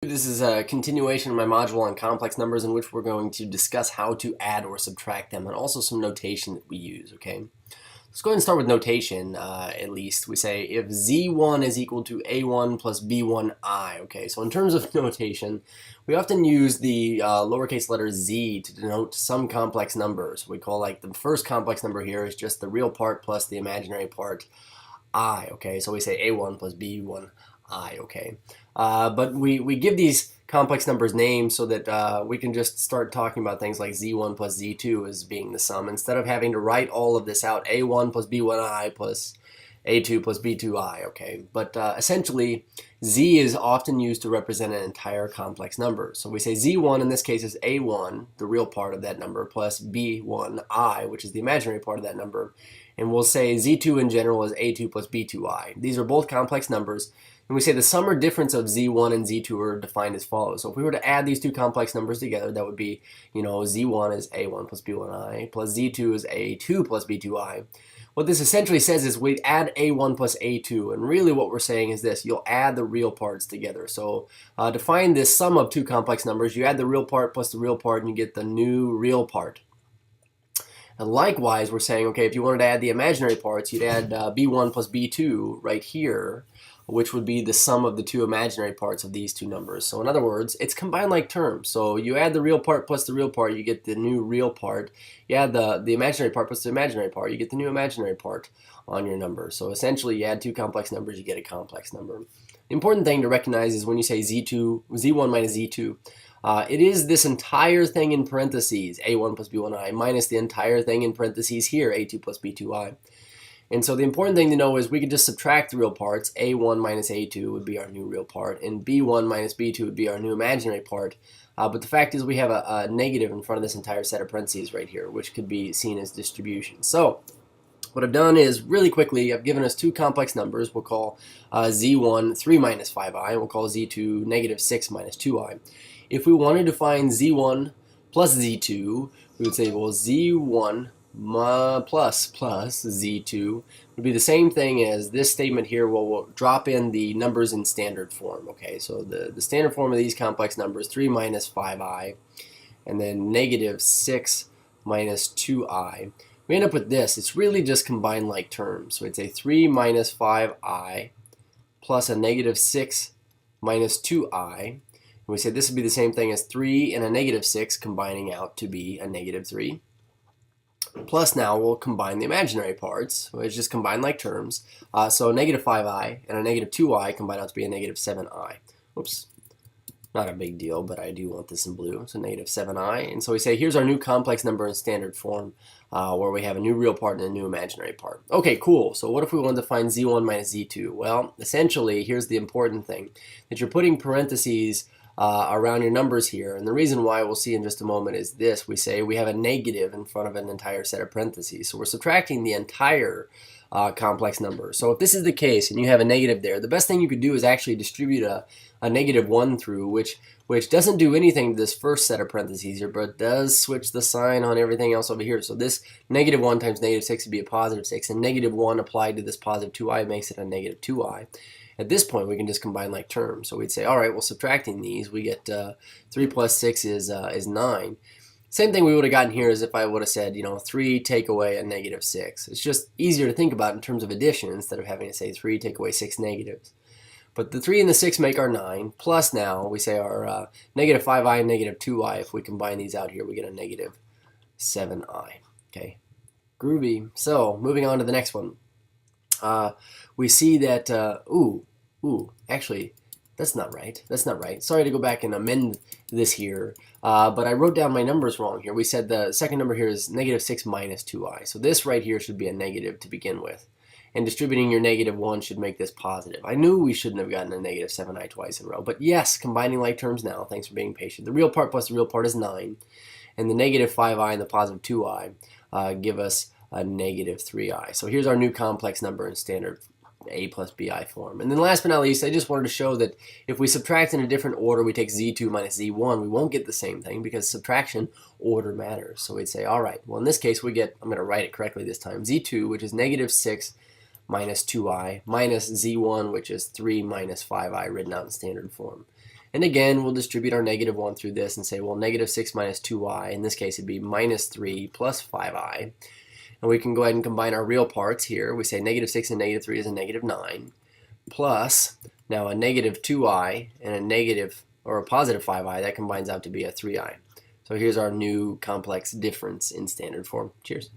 This is a continuation of my module on complex numbers in which we're going to discuss how to add or subtract them and also some notation that we use, okay? Let's go ahead and start with notation, at least. We say if z1 is equal to a1 plus b1i, okay? So in terms of notation, we often use the lowercase letter z to denote some complex numbers. We call like the first complex number here is just the real part plus the imaginary part I, okay? So we say a1 plus b1i, okay? But we give these complex numbers names so that we can just start talking about things like z1 plus z2 as being the sum instead of having to write all of this out, a1 plus b1i plus a2 plus b2i, okay? But essentially, z is often used to represent an entire complex number. So we say z1 in this case is a1, the real part of that number, plus b1i, which is the imaginary part of that number. And we'll say z2 in general is a2 plus b2i. These are both complex numbers. And we say the sum or difference of z1 and z2 are defined as follows. So if we were to add these two complex numbers together, that would be, z1 is a1 plus b1i plus z2 is a2 plus b2i. What this essentially says is we add a1 plus a2, and really what we're saying is this: you'll add the real parts together. So to find this sum of two complex numbers, you add the real part plus the real part, and you get the new real part. And likewise, we're saying, okay, if you wanted to add the imaginary parts, you'd add b1 plus b2 right here, which would be the sum of the two imaginary parts of these two numbers. So in other words, it's combined like terms. So you add the real part plus the real part, you get the new real part. You add the imaginary part plus the imaginary part, you get the new imaginary part on your number. So essentially, you add two complex numbers, you get a complex number. The important thing to recognize is when you say z1 minus z2, it is this entire thing in parentheses, a1 plus b1i, minus the entire thing in parentheses here, a2 plus b2i. And so the important thing to know is we could just subtract the real parts. a1 minus a2 would be our new real part, and b1 minus b2 would be our new imaginary part. But the fact is we have a negative in front of this entire set of parentheses right here, which could be seen as distribution. So what I've done is, really quickly, I've given us two complex numbers. We'll call z1 3 minus 5i, and we'll call z2 negative 6 minus 2i. If we wanted to find z1 plus z2, we would say, well, z1 plus z2 would be the same thing as this statement here. We'll drop in the numbers in standard form. Okay, so the standard form of these complex numbers, 3 minus 5i, and then negative 6 minus 2i. We end up with this. It's really just combined like terms. So it's a 3 minus 5i plus a negative 6 minus 2i. And we say this would be the same thing as 3 and a negative 6 combining out to be a negative 3. Plus now we'll combine the imaginary parts, which just combine like terms. So negative 5i and a negative 2i combine out to be a negative 7i. Oops, not a big deal, but I do want this in blue. So negative 7i. And so we say here's our new complex number in standard form, where we have a new real part and a new imaginary part. Okay, cool. So what if we wanted to find z1 minus z2? Well, essentially, here's the important thing, that you're putting parentheses around your numbers here, and the reason why we'll see in just a moment is this: we say we have a negative in front of an entire set of parentheses, so we're subtracting the entire complex number. So if this is the case and you have a negative there, the best thing you could do is actually distribute a negative 1 through, which doesn't do anything to this first set of parentheses here, but does switch the sign on everything else over here. So this negative 1 times negative 6 would be a positive 6, and negative 1 applied to this positive 2i makes it a negative 2i. At this point, we can just combine like terms. So we'd say, all right, well, subtracting these, we get 3 plus 6 is 9. Same thing we would have gotten here as if I would have said, 3 take away a negative 6. It's just easier to think about in terms of addition instead of having to say 3 take away 6 negatives. But the 3 and the 6 make our 9, plus now we say our negative 5i and negative 2i. If we combine these out here, we get a negative 7i. Okay, groovy. So moving on to the next one. We see that, actually, that's not right. That's not right. Sorry to go back and amend this here, but I wrote down my numbers wrong here. We said the second number here is negative 6 minus 2i. So this right here should be a negative to begin with. And distributing your negative 1 should make this positive. I knew we shouldn't have gotten a negative 7i twice in a row, but yes, combining like terms now. Thanks for being patient. The real part plus the real part is 9, and the negative 5i and the positive 2i give us a negative 3i. So here's our new complex number in standard a plus bi form. And then last but not least, I just wanted to show that if we subtract in a different order, we take z2 minus z1, we won't get the same thing because subtraction order matters. So we'd say, all right, well, in this case, we get, I'm going to write it correctly this time, z2, which is negative 6 minus 2i, minus z1, which is 3 minus 5i written out in standard form. And again, we'll distribute our negative 1 through this and say, well, negative 6 minus 2y, in this case it'd be minus 3 plus 5i. And we can go ahead and combine our real parts here. We say negative 6 and negative 3 is a negative 9, plus now a negative 2i and a negative, or a positive 5i, that combines out to be a 3i. So here's our new complex difference in standard form. Cheers.